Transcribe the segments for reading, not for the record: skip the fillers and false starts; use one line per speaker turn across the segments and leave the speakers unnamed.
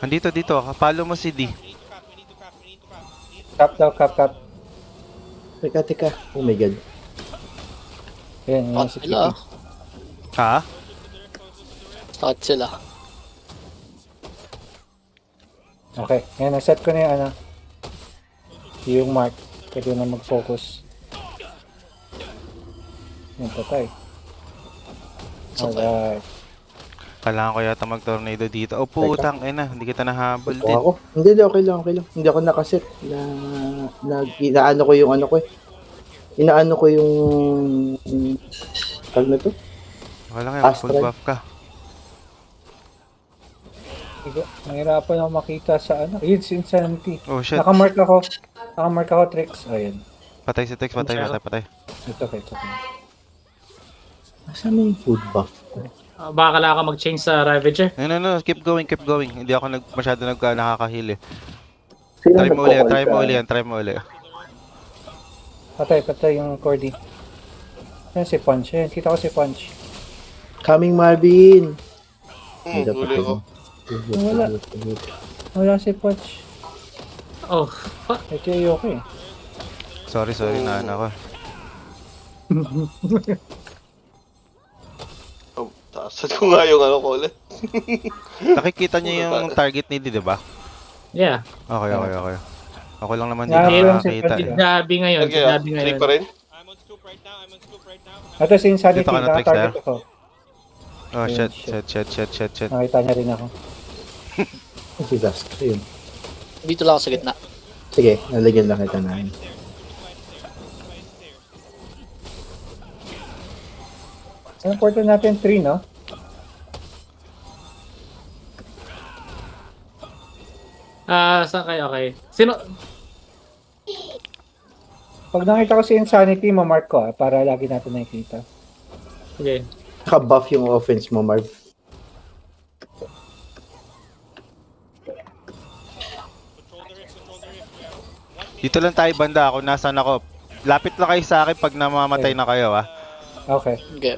Andito, dito. Kapalo mo si D.
Cap daw, cap.
Teka. Oh my god.
Ayan,
Hot
si
sila.
Kitty.
Ha?
Hot sila.
Okay, ayan, naset ko na yung ano. Yung mark. Pwede na mag-focus. Yan, patay. Alright.
Kailangan ko yata mag-tornado dito. Oh, putang ina. Hindi kita nahabol
Ito
din.
ako. Hindi, okay lang. Hindi ako nakaset. Inaano ko yung ano ko eh. Inaano ko yung... Tag na to?
Okay lang yan.
Astral.
Full buff ka.
Nahirapan ako makita sa ano. Yun, si Insanity.
Oh, shit.
Nakamark ako, Tricks. Ayan.
Patay si Tex. Patay.
It's okay.
Nasaan na yung food buff?
Baka kailangan ka mag-change sa Ravager.
No. Keep going. Hindi ako masyado nakakahil eh.
Sino
Try mo
nagko-call
Try mo uli.
Patay yung Cordy. Ayan si Punch. Ayan, kita ko si Punch.
Coming Marvin!
Huli ko.
Wala si Punch.
Oh, fuck.
Ito yung okay.
Sorry na ako.
Oh, taasan ko nga yung ano ko ulit.
Nakikita niyo yung target ni D, di ba?
Yeah.
Okay. Ako lang naman din
Yeah,
nakakita
yeah.
eh.
Gabi ngayon.
Okay,
Gabi
3
ngayon.
pa rin.
Ito si Insanity.
Dito ka na, Tricks,
Nakatarget ako.
Oh,
Ayun,
shit.
Nakita niya rin ako.
Si Dusk. Ayun.
Dito lang ako sa gitna.
Sige, nalagyan lang kita na.
Ang important natin 3, no?
Saan kayo? Okay. Sino?
Pag nakita ko si Insanity, mamark ko para lagi natin nakikita.
Sige.
Naka-buff yung offense mo, Marv.
Dito lang tayo banda ako. Nasaan ako? Lapit lang kayo sa akin pag namamatay na kayo, ha?
Okay.
Okay.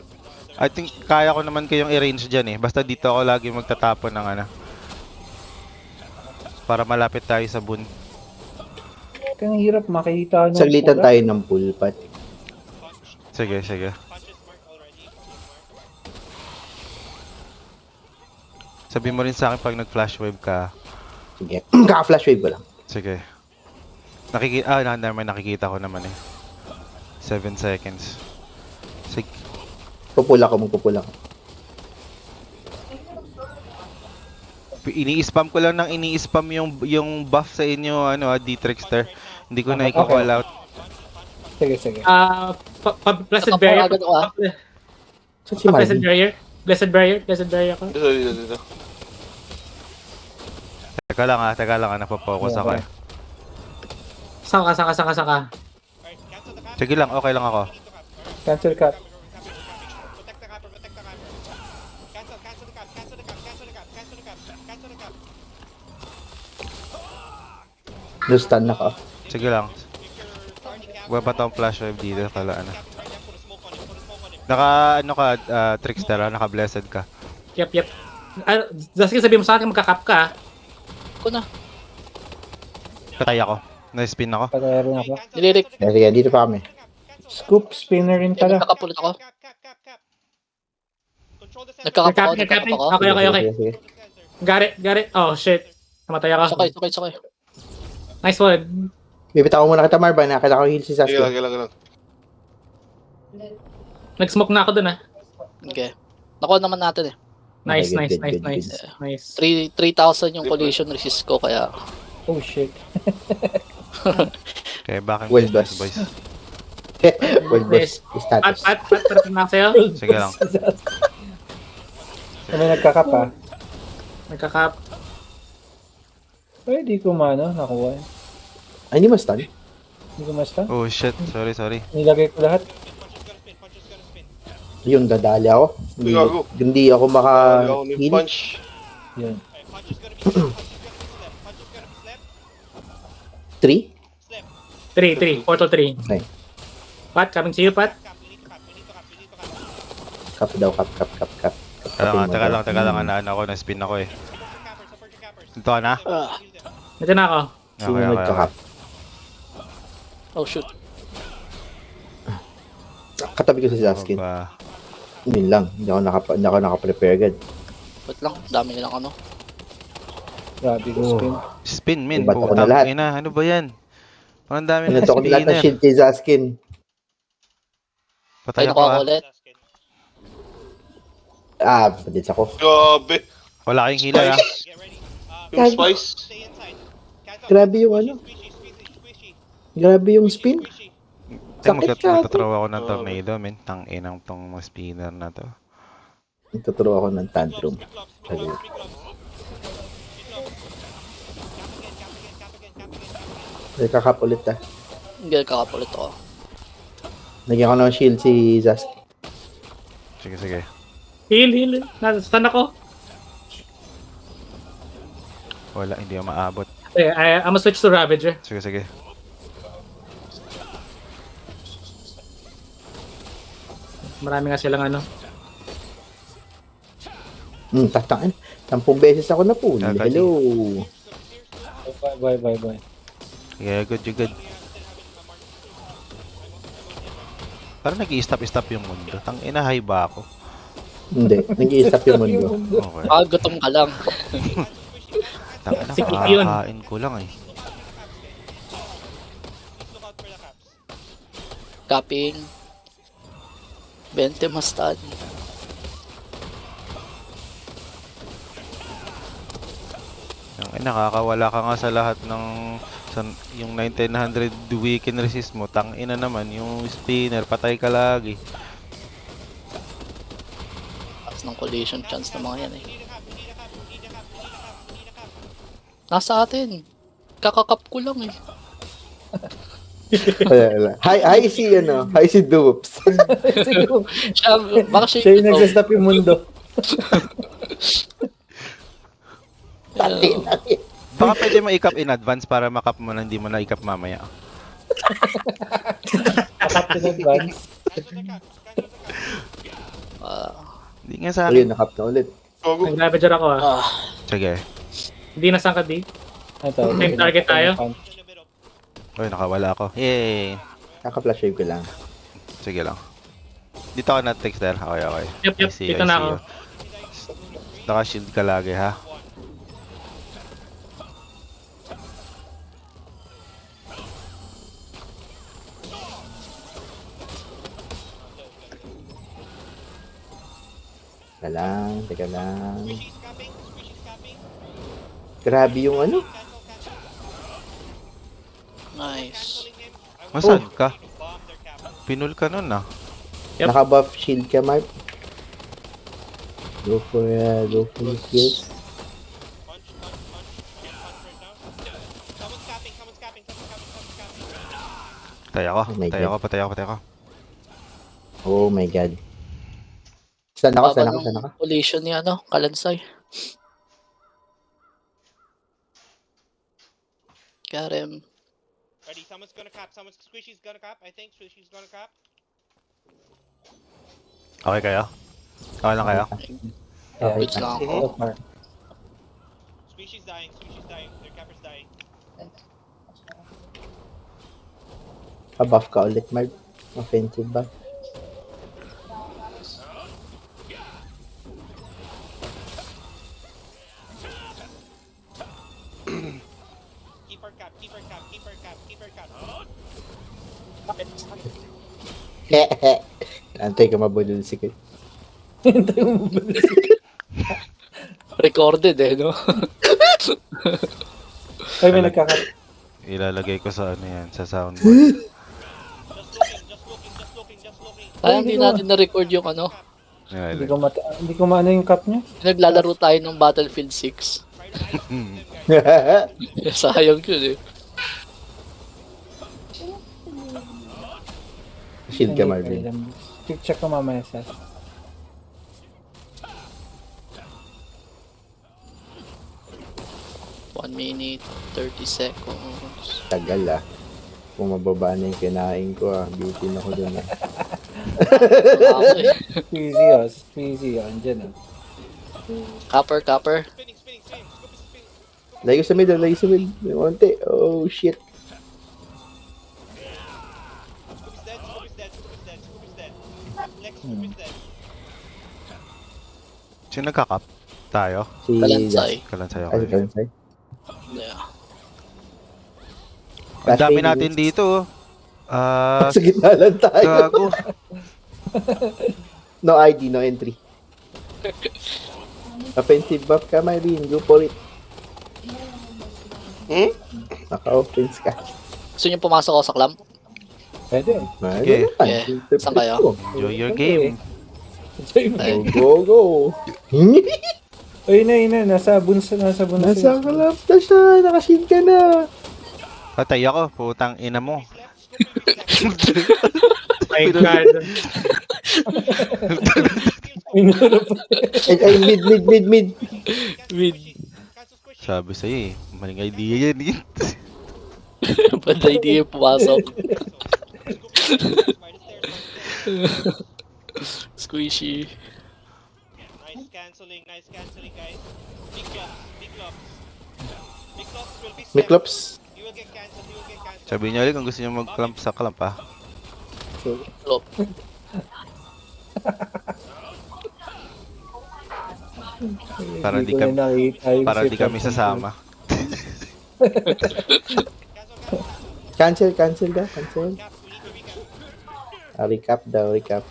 I think kaya ko naman kayong i-range dyan eh. Basta dito ako lagi magtatapon ng ano. Para malapit tayo sa boon.
Kaya ang hirap makita.
Saglitan tayo ng pool, Pat.
Sige. Sabi mo rin sa akin pag nag-flash wave ka.
Sige. Kaka-flash wave ko lang.
Sige. Nakikita ko naman eh. 7 seconds. Sige.
Magpupula ko.
Ini-spam ko lang ng ini-spam yung buff sa inyo, D-Trickster. Hindi ko na i-call out.
Sige.
Blessed
Nakapara
Barrier.
agad ako,
Saan si
Blessed
Marvin?
Barrier. Blessed Barrier ako.
Dito.
Teka lang, napapocus ako eh.
Saan ka?
Sige lang, okay lang ako.
Cancel cut.
Stun na ka.
Sige lang. Huwag ba tayong flash wave dito? Kala ano. Trickster, naka-blessed ka.
Yep. Just sabihin mo sa akin magka-cap ka.
Ako na.
Patay ako. Na-spin ako.
Patay rin ako.
Nilirik.
Sige, dito pa kami.
Scoop spinner rin pala.
Nagkakapulit ako. Nagkakap ako.
Okay.
Sige.
Got it. Oh, shit. Namatay ako.
Sakay.
Nice one.
Bibitaw mo muna kita, Marvin. Kailangan ko heal si
Sige
Sasuke.
lang.
Nag-smoke na ako dun
Okay. Nakuha naman natin eh.
Nice.
Good.
3,000 yung collision resist ko kaya
Oh shit.
Okay, bakit
Well, boss.
boys?
Well, boss. Status.
Pat, na sa'yo.
Sige lang.
May nagkakap ah.
Nagka-cap.
Ay, di ko nakuha.
Ay, hindi ma-stun?
Hindi ko masta.
Oh shit, sorry.
Nilagay ko lahat.
Yung dadali ako.
Gago.
Hindi ako
Ako ng
maka-heal.
punch.
Yun.
3?
3. Portal 3.
Okay.
Pat, coming to you, Pat.
Cup daw, cup.
Teka lang, na-spin ako eh. Dito ka na?
Ito na ako.
Sino nagkakap?
Oh shoot.
Katabi ko si Zaskin.
Ba?
Yun lang. Hindi ako nakaprepare agad.
Wait lang, dami nilang ano.
Grabe ko spin.
Spin, min.
Bato ko na
Putang
lahat.
ina. Ano ba yan? Ang dami na
Pinato ko lahat ng
spinner.
shield kay Zaskin.
Patay
Ay,
ako
nakuha ko
ah.
ulit.
Padits ako.
Grabe.
Wala kayong healer ah.
Yung spice.
Grabe yung ano. Grabe yung spin.
Ay,
Sakit ka.
magtatraw ako ng tornado, min. Tang inang tong mga spinner na to.
Nagtuturo ako ng tantrum. Sabi, kakap ulit ah.
Hindi kakapulit ako.
Nagyan ko ng shield si Zaskin.
Sige, sige.
Heal. Nasaan ako?
Wala, hindi ako maabot.
Okay, I'm gonna switch to Ravager.
Sige, sige.
Marami nga silang ano.
Tatangin. 10 beses ako na po.
Kakati.
Hello.
Bye.
Yeah, good, you good. Parang nag-i-stop yung mundo. Tang ina, high ba ako?
Hindi. Nag-i-stop yung mundo.
Okay.
Gutom ka lang.
Tang ina,
Sige, yun.
kakakain ko lang eh.
Capping. 20 mustad.
Tang ina, kakawala ka nga sa lahat ng yung 1900 weekend resist mo. Tang ina naman, yung spinner, patay ka lagi.
Taas ng collision chance ng mga yan eh. Nasa atin. Kakakap ko lang eh.
Hi si ano. Hi si Dupes.
Siya, baka siya
Siya yung nag-stop yung mundo.
Pati na yun.
Baka pwede mo i-cap in advance para makap mo na hindi mo na i-cap mamaya.
Kakap in advance.
Hindi nga sa
Ayun,
akin.
nakap na ulit.
Gogo.
Nag-Ravager ako ah.
Sige.
Hindi nasangkad di.
Ito.
Same target tayo?
Uy, nakawala ako. Yay!
Kaka-flash wave ko lang.
Sige lang. Dito ako na Texter. Okay, okay.
Yup,
I see you,
dito
I
na
see
ako.
you. Naka-shield ka lagi, ha?
Teka lang. Grabe yung ano.
nice.
Masan ka? Pinul ka nun, ah.
Yep.
Naka-buff shield ka, Mark. Go for the kills.
Patay ako.
Oh my God.
Patay ako.
Oh my god. Saan ako?
Collision ni ano, Kalansay. Karem.
Ready, someone's gonna cap. Squishy's gonna cap. I think Squishy's gonna cap.
Okay kayo? Okay lang kayo?
Wait lang ako.
Squishy's dying. Their capper's dying.
Pa-buff ka ulit, Mark. Offensive buff.
Keep her cap.
Antay ka mabulol si Kit.
Recorded eh, no?
Ay, may nagkakat.
Ilalagay ko sa ano yan, sa soundboard.
Just looking.
Kaya hindi natin na-record yung ano.
Hindi ko maano yung cup niya.
Naglalaro tayo ng Battlefield 6. Sayang yun eh.
Shield ka, Marvin.
Check ko mamaya sa.
1 minute, 30 seconds.
Tagal ah. Kung mababa na yung kinain ko beauty na ko dun ah.
Easy oh. Easy oh. Andyan oh.
Copper.
Spinning.
Layo sa middle, layo sa middle. May konti. Oh, shit.
Scoop is dead, Scoop is dead, Scoop is dead, Scoop is dead. Next Scoop is dead.
Sino nagka-cap? Tayo?
Si
Kalansay.
Kalansay ako.
Ay, si Kalansay.
Yeah.
Ang dami
Flashbang
natin
units.
dito. Ah,
Sa gitna lang tayo.
gago.
No ID, no entry. Offensive buff ka, Mylene. Go for it. Naka-offense ka.
Gusto niyo pumasok ako sa clam?
Pwede.
Sige.
Yeah. Saan kayo?
Enjoy your game.
Go, go.
Ay, na. Nasa bunso. Nasa
Nasa kalap na siya. Nakashield ka na.
Patay ako, putang ina mo.
My God.
Ay, mid.
Mid.
Cancel squishy.
Sabi sa'yo eh, maling idea yan eh.
Bad idea yung pumasok. Squishy.
Nice canceling, guys. Big clubs, big clubs. Big clubs will be set.
Miklops.
You will get cancelled, you will get cancelled.
Sabi niya ulit kung gusto niya mag-clamp sa clamp ah.
Flop.
Para di kami, para di kami sasama.
Cancel,
Cancel daw. Cancel.
Cap, we need to recap.
Recap daw, recap.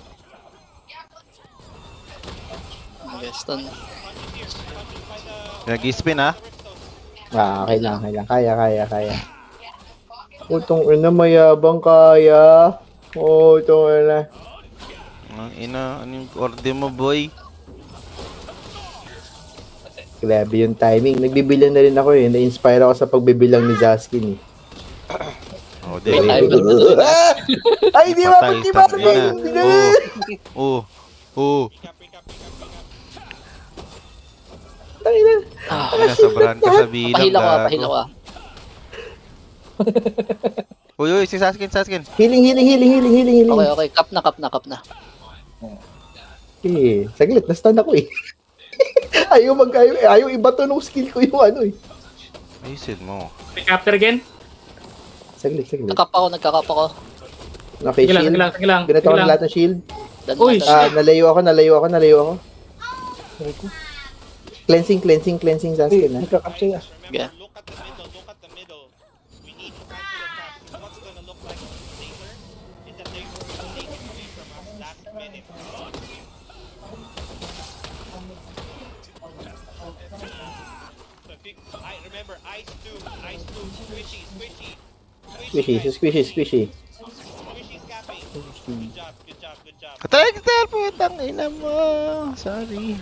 Okay, stun.
Punches by the
Nag-spin ah.
Riftstone.
Okay lang. Kaya. Utong ina, mayabang kaya. Oh, utong ina.
Ang ina, ano yung order mo boy?
Grabe yung timing. Nagbibilang na rin ako eh. Na-inspire ako sa pagbibilang ni Zaskin eh.
Oh,
May
dali.
timer na dun ah.
Ay, di ba?
Patay,
Ba't di ba?
tangina. Oh.
Recap.
Tangina.
Ah,
Nasobrahan ka sa bilang.
pahila ko ah,
gago.
pahila ko ah.
Uy, si Saskin.
Healing.
Okay, cap na.
Eh, saglit. Na-stun ako eh. Ayaw iba to nung skill ko yung ano eh.
Ayusin mo.
Recapture again?
Saglit.
Nagkakap ako.
Okay,
Sige
shield.
lang.
Binato ko na lahat ng shield.
Dan
Uy,
natin.
Nalayo ako. Cleansing Zaskin ah.
Nagka-capture na.
Yeah.
Remember, look at the middle. We need to cancel the caps. What's gonna look like later is that they will take it away from us last minute. So I remember ice tube, squishy.
Squishy.
Squishy's capping. Good job.
Patay kita, putang ina mo. Sorry.
We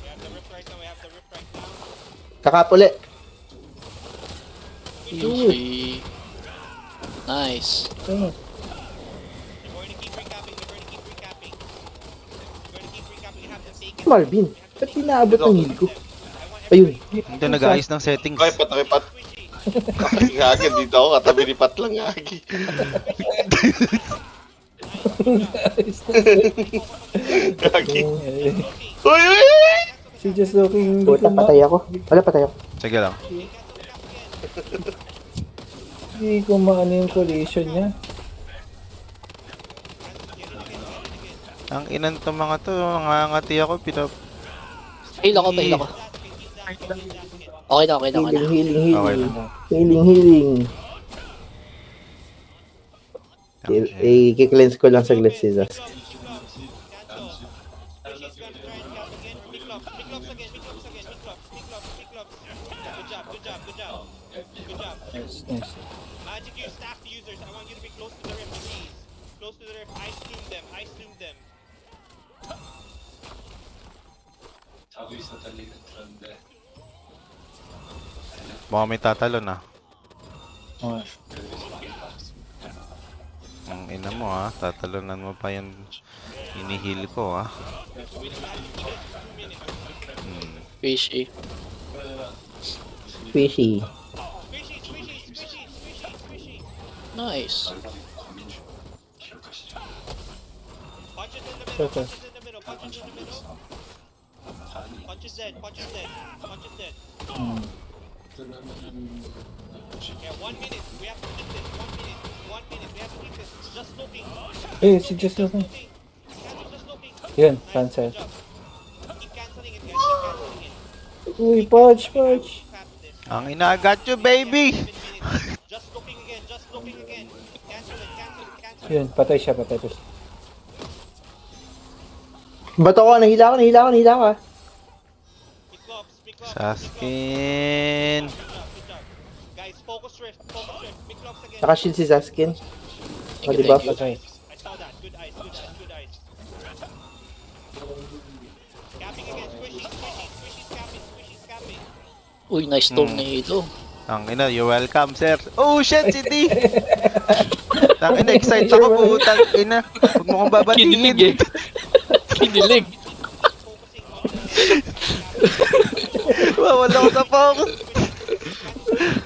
have the rip right now.
Kakapuli.
Easy. Nice.
We're going to keep recapping. We have to take it.
Marvin, ba't inaabot ng heal ko? Ayun.
Hindi nag-ayos ng settings.
Okay, pat.
Squishy.
Gagi, dito ako, katabi ni Pat lang, Gagi. Gagi. Uy!
Si Just Looking.
Puta, patay ako. Wala, patay ako.
Sige lang.
Hindi ko maano yung collision niya.
Ang inan to mga to, nangangati ako,
Pahila ko. Okay na.
Healing.
Okay lang.
Healing. I-cleanse ko lang saglit si Zask.
Squishy's gonna try and cap again. Big clubs again. Good job.
Nice.
Magic use staff users. I want you to be close to the rift, please. Close to the rift. Ice tomb them.
Baka may tatalon ah.
Okay.
Ang ina mo ah, tatalonan mo pa yung inihil ko ah.
Fishy.
Squishy.
Squishy.
Nice.
Punches in the
Okay.
middle. Punch is dead. Punch is dead. Punch is dead.
Hmm.
Yeah, 1 minute. We have to keep this. 1 minute. 1 minute. We have to keep this. Just looking.
Eh, si Just looking.
Cancel just looking.
Yun,
Nice,
cancel.
good job. Keep canceling it, guys. Keep canceling it.
Uy, Pudge, Pudge.
Tap this.
Ang ina, I got you, baby!
7 minutes. Just looking again. Just looking again. Cancel it. Cancel it. Cancel it.
Yun, patay siya, patay pa siya.
Bato ko, nahila ka.
Pick gloves. Pick gloves.
Saskin.
Good job. Guys, focus rift. Focus rift. Pick gloves again.
Naka-shield si Zaskin.
Thank you,
diba?
thank you.
Patay.
I saw that. Good eyes. Good eyes. Good eyes. Capping again. Squishy. Squishy. Squishy's capping. Squishy's capping.
Uy, nice tornado.
Ang ina, you're welcome, sir. Oh, shit, City! Tang ina, excited ako po. Tang ina, huwag mo kong babatiin.
Kinilig eh. Kinilig.
Focusing on the
Wala ko sa focus.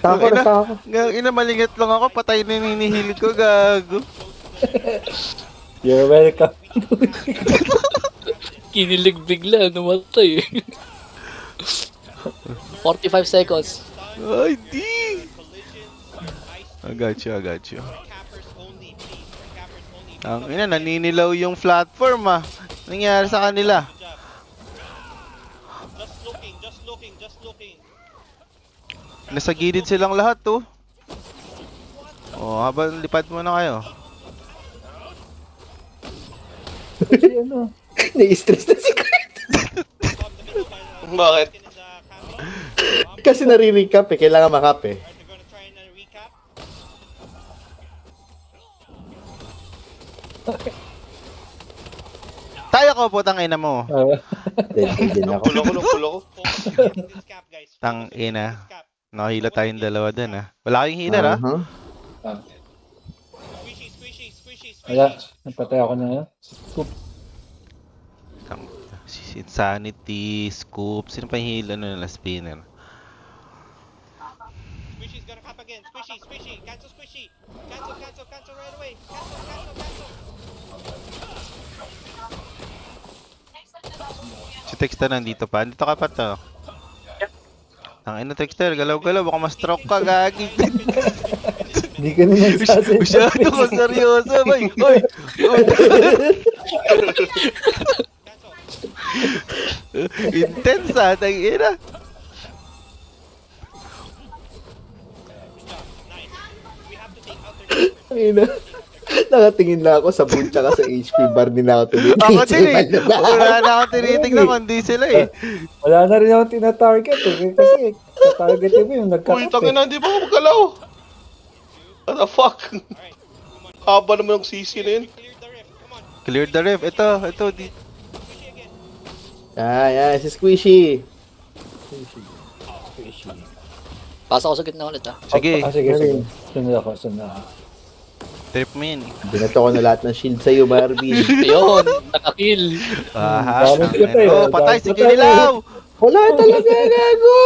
Tako na ako.
Ang ina, malingat lang ako. Patay na yung hinihilig ko, gago.
You're welcome.
Kinilig bigla. Namatay. 45 seconds.
Ay, di!
collisions. Ice
I got you, I got you.
cappers only, please. Cappers only.
Ang ina, naninilaw yung platform ah. Nangyari sa kanila.
Good job. Just looking. Just looking. Just looking.
Nasa gilid silang lahat to. Oh, habang lipad mo na kayo.
Si ano?
Nai-stress na si Kurt.
From the middle by the
Bakit?
in the capping.
Kasi nare-recap eh. Kailangan makap eh.
Alright, they're gonna try and recap.
Tayo ko, putang ina mo.
Din ako.
Pulo ko.
Focus on this cap, guys. Focus
Tang
on
ina.
this cap.
Nakahila tayong dalawa dun ah. Wala kayong healer ah.
Aha.
Squishy, squishy, squishy,
Wala,
squishy.
napatay ako na. Scoop.
Insanity, Scoop. Sino pa yung healer na nila spinner?
Squishy's gonna cap again. Squishy, squishy. Cancel squishy. Cancel right away. Cancel.
Si Texter nandito pa. Andito ka pa to. Ang ina Texter, galaw-galaw. Baka ma-stroke ka, gagi.
Hindi ka na nagsasalita.
Masyado ka seryoso, bay. Oy! Intense ah, tang ina.
Nice. We have to take out their
Ayun na. Nakatingin na ako sa boon tsaka sa HP bar din ako tuloy.
Ako din eh. Wala na akong tinitignan kung hindi sila eh.
Wala na rin ako tina-target eh. Kasi tatarget mo yung
Uy,
nagkakap
tangin
eh.
na, di ba ako magalaw? What the fuck?
Alright. Come on.
Haba naman ng CC na yun.
Clear the rift. Come on.
Clear the ref. Ito. Di.
Squishy again.
Yan. Si Squishy.
Pasa ko sa gitna ulit ah.
Sige,
Sige. Sunod ako.
trip mo yun eh.
Binato ko na lahat ng shield sa'yo, Marvin.
Ayun, nakakill.
Aha.
Damage ka pa eh,
Oh, patay.
damage
Sige,
ka pa eh.
nilaw.
Wala talaga, gago!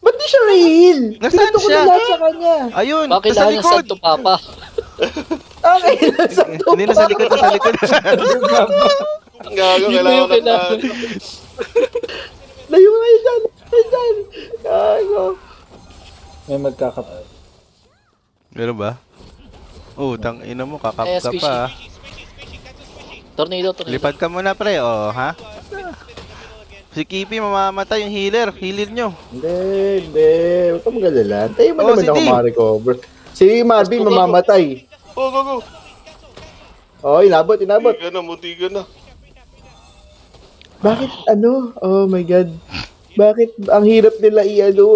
Ba't di siya na-heal?
Nasaan
Binato ko
siya?
na lahat sa kanya.
Ayun,
Bakit
nasa
kailangan ng
likod.
Santo Papa?
Okay, nasa
Hindi, nasa likod, nasa likod.
Gago,
Yun na
kailangan
yung
ko na.
Layo nga yun dyan. Dyan. Gago.
May magkakap.
Meron ba? Oh, tang ina mo, kakap
Eh,
ka
squishy.
pa.
Squishy. Cancel squishy.
Tornado.
Lipad ka muna, pre. Oh, ha?
Spin in the middle again.
Si Kipi, mamamatay yung healer. Healer nyo.
Hindi. Huwag ka magalala. Tayo mo
Oh,
naman
si
ako
Dave.
ma-recover. Si Marvin mamamatay.
Oh, go.
Oh, inabot.
Munti ka na.
Bakit ano? Oh my God. Bakit ang hirap nila i-ano?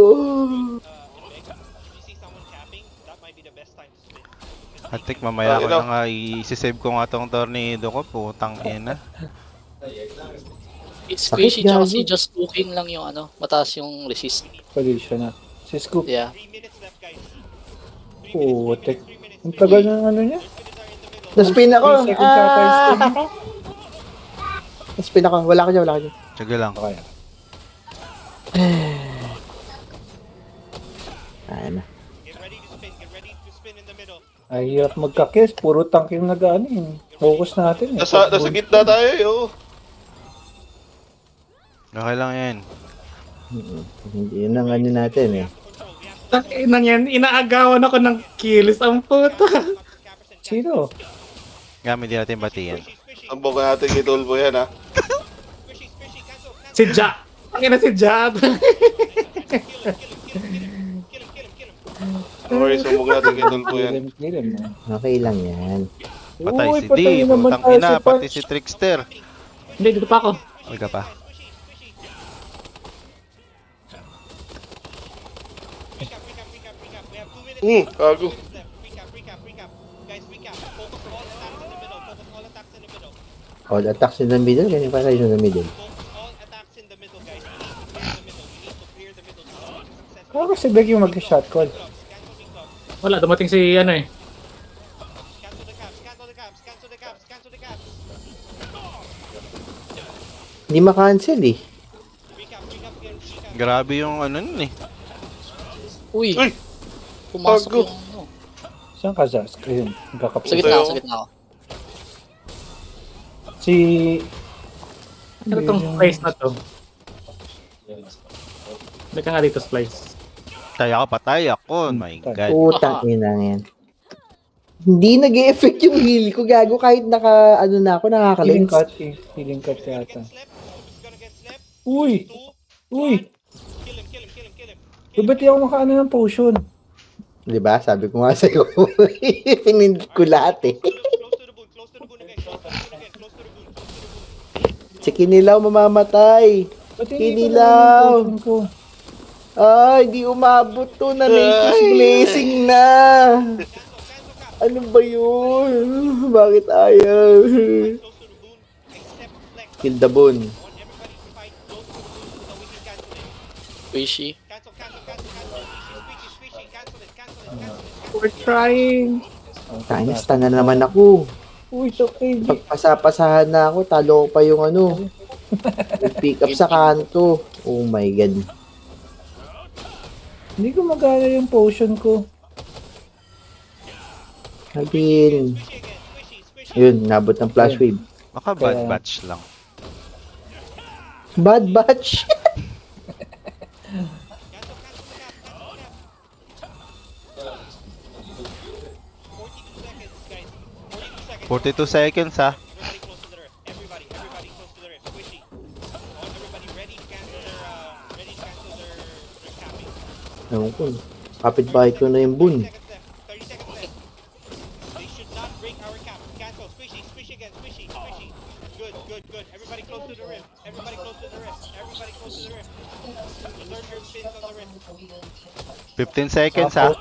If you see someone capping, that might be the best time to spin.
Atik, mamaya ko
ina.
na nga i-save ko nga tong tornado ko. Putang ina.
It's squishy
Bakit
tsaka
gago?
si Just Looking lang yung ano, mataas yung resist.
Collision na. Si Scoop.
Yeah.
3 minutes left, guys.
Putek.
3 minutes.
Ang tagal ng ano niya.
Na-spin ako.
3 seconds yata yung spin.
Na-spin ako. Wala ka dyan.
Sige lang.
Okay.
Ayun na.
Get ready to spin in the middle.
Ay, hirap magka-kiss. Puro tank yung nag-ano eh. Focus natin eh.
Nasa gitna tayo eh, oh.
Okay lang yan.
Hindi yun ang ano natin eh.
Nang yan, inaagawan ako ng kills. Ang puta.
Sino?
Gamit din natin batiin.
Ang buka natin kay Tolbo yan, ha?
Si Ja. Ang ina si Ja.
Okay, sumbog natin kay Tolbo yan.
Kilim mo.
Okay lang yan.
Patay
Uy,
si
patay
D,
naman
putang
tayo
ina,
si
pati
Punch.
si Trickster.
Hindi, dito pa ako.
Ay ka pa.
Gago.
Recap. Guys, recap. Focus all attacks in the middle. Focus all attacks in the middle.
All attacks in the middle, ganyan pa tayo in the middle.
Focus all attacks in the middle, guys. We need to clear the middle. We need to clear the middle. We need to successfully
Kaya kasi big yung mag-shot call.
cancel reclubs.
Wala, dumating si ano eh.
Cancel the caps. Cancel the caps. Cancel the caps. Cancel the caps.
Hindi makancel eh.
Recap.
Grabe yung ano nun eh.
Uy,
Uy!
pumasok
Bago.
yung ano.
Saan ka, Zask? Ayun, nagkakapos.
Sa gitna ako, sa gitna ako.
Si...
Ano tong splice na to? Hindi ka nga dito splice.
Kaya ka patay ako. My God.
Putang ina yan. Hindi nag-e-effect yung heal ko, gago, kahit naka, ano na ako,
Healing
nakaka-lens.
cut. Healing cut yata.
Who's gonna get slept?
Uy!
2.
Uy!
Kill him.
Eh, ba't di ako makaano ng potion?
Di ba? Sabi ko nga sa'yo, pinindot ko lahat eh.
Close to the boon. Close to the boon again. Close to the boon again. Close to the boon. Close to the boon.
Si Kinilaw mamamatay.
Ba't
Kinilaw!
ko ng potion ko?
Ay, di umabot to na Nature's Blessing na. Ano ba yun? Bakit ayaw?
Close to the boon. Except flex.
Kill the boon.
I want everybody to fight close to the boon so we can cancel it.
Wishy.
Cancel. Squishy. Cancel it.
We're trying.
Kaya stun na naman ako.
Uy, ito KD.
Pagpasapasahan na ako, talo ko pa yung ano. Pick up sa kanto. Oh my God.
Hindi ko magana yung potion ko.
Sabihin.
Squishy again. Squishy.
Yun, nabot ng flash wave.
Baka bad batch lang.
Bad batch.
Cancel, guys.
42 seconds ha.
Everybody close to the rift. Squishy. I want everybody ready to cancel their capping.
Ewan ko. Kapit-bahay ko na yung boon.
30 seconds left. They should not break our cap. Cancel. Squishy again. Squishy. Good. Everybody close to the rift. Everybody close to the rift. Reserve your spins on the rift.
15 seconds ha.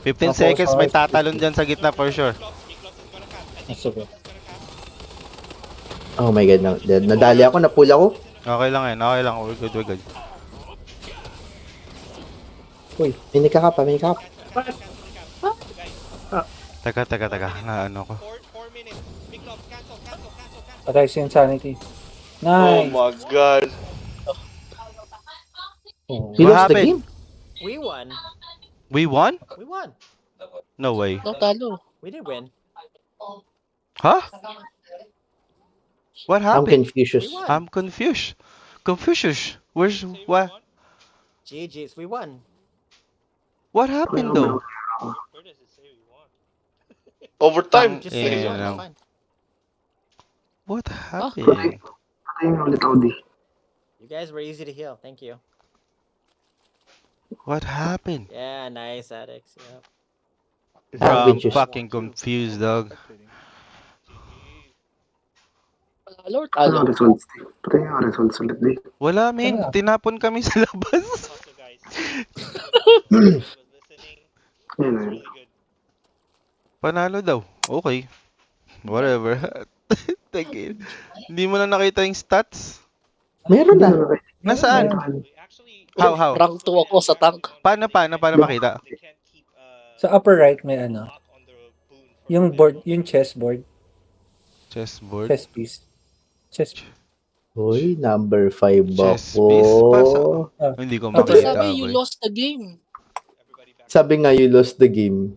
15 seconds may tatalon dyan sa gitna for sure.
Miklos is gonna cap. I think
Sige.
Miklos is gonna cap.
Oh my God. Nadali ako, napul ako.
Okay lang yan. Okay lang. We're good.
Uy,
May nagkakap.
Cancel the cap. Guys,
Taga. Na ano ko.
4 minutes. Miklos, cancel.
patay si Insanity.
Oh
Nice!
my God.
Oh.
He
What
lost the
happened?
game.
We won.
We won?
We won.
No way.
No, talo.
We did win.
Huh? What
I'm
happened?
confused.
We won.
I'm confused. Where's what?
GG's. We won.
What happened though?
Where does it say we won?
Overtime.
Just say we
Yeah,
won. It's
no.
fine.
What happened?
You guys were easy to heal. Thank you.
What happened?
Yeah, nice, Addicts. Yeah.
Bro, I'm
Bitches.
fucking confused, dog.
Talo.
Wala, min. Tinapon kami sa labas.
Also, guys, was listening. It's really good.
Panalo daw. Okay. Whatever. Tagil. Hindi mo na nakita yung stats?
Meron na.
Nasaan?
We actually
How?
Rank 2 ako sa tank.
Paano makita?
they can't keep
Sa upper right may ano.
lock on the boon for
Yung board, yung chessboard.
Chessboard?
Chess piece. Chess
Uy, number 5
Chess
ako.
piece. Hindi ko
Sabi,
makita.
you
boy.
lost the game.
everybody back.
Sabi nga, you lost the game.